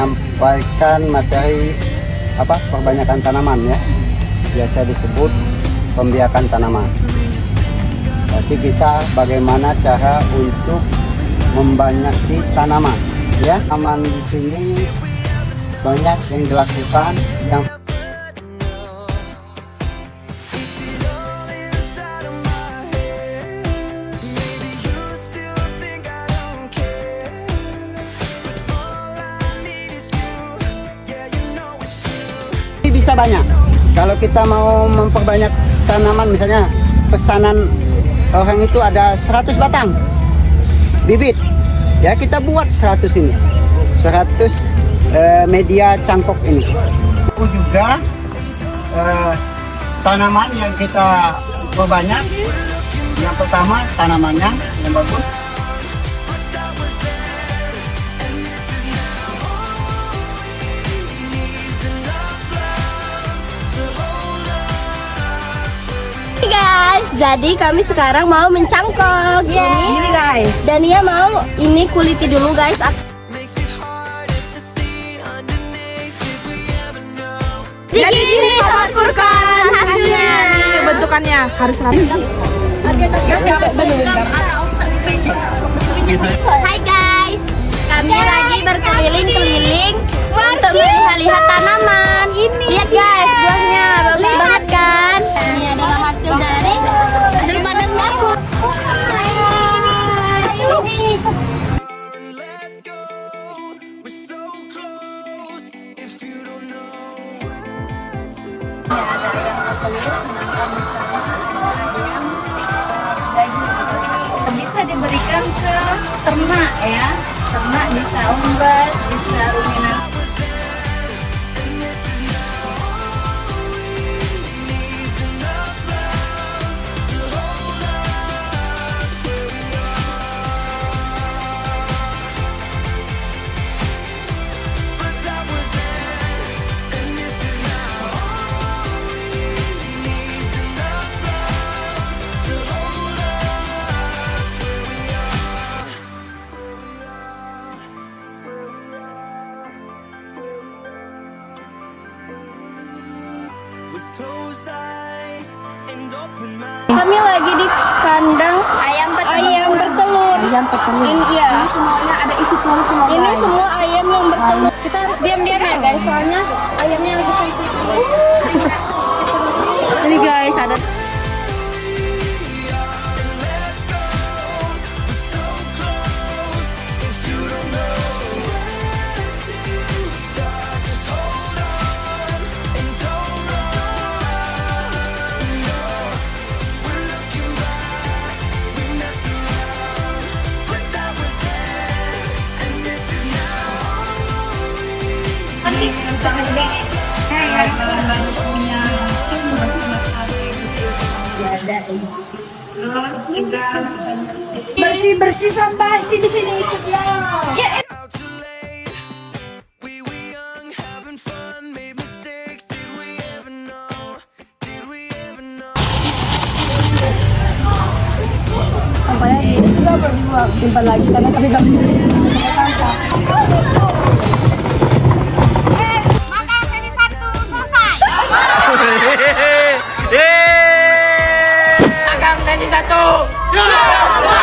menyampaikan materi perbanyakan tanaman ya, biasa disebut pembiakan tanaman. Jadi kita bagaimana cara untuk membanyaki tanaman ya. Tanaman di sini banyak yang dilakukan yang bisa banyak. Kalau kita mau memperbanyak tanaman, misalnya pesanan orang itu ada 100 batang bibit ya, kita buat 100 ini, 100 media cangkok ini. Juga tanaman yang kita perbanyak, yang pertama tanamannya yang bagus. Guys, jadi kami sekarang mau mencangkok ini guys. Dania mau ini kuliti dulu guys. Jadi ini Sobat Furqan hasilnya. Bentukannya harus rapi. Hai guys, kami lagi berkeliling-keliling untuk melihat tanaman. Lihat guys, buahnya bagus banget kan? Ini adalah hasil dari panen bagus. Bisa diberikan ke ternak ya, ternak bisa unggas, bisa ruminan. Kami lagi di kandang ayam bertelur. Ini ya. Semuanya ada isi telur semua. Ini semua ayam yang bertelur. Kita harus diam-diam ya guys, soalnya ayamnya lagi cantik. Ini guys ada. Bersih sampah sih di sini ikut ya. Sampahnya ini juga berbuang simpan lagi karena kami nggak bisa. Agam sesi 1.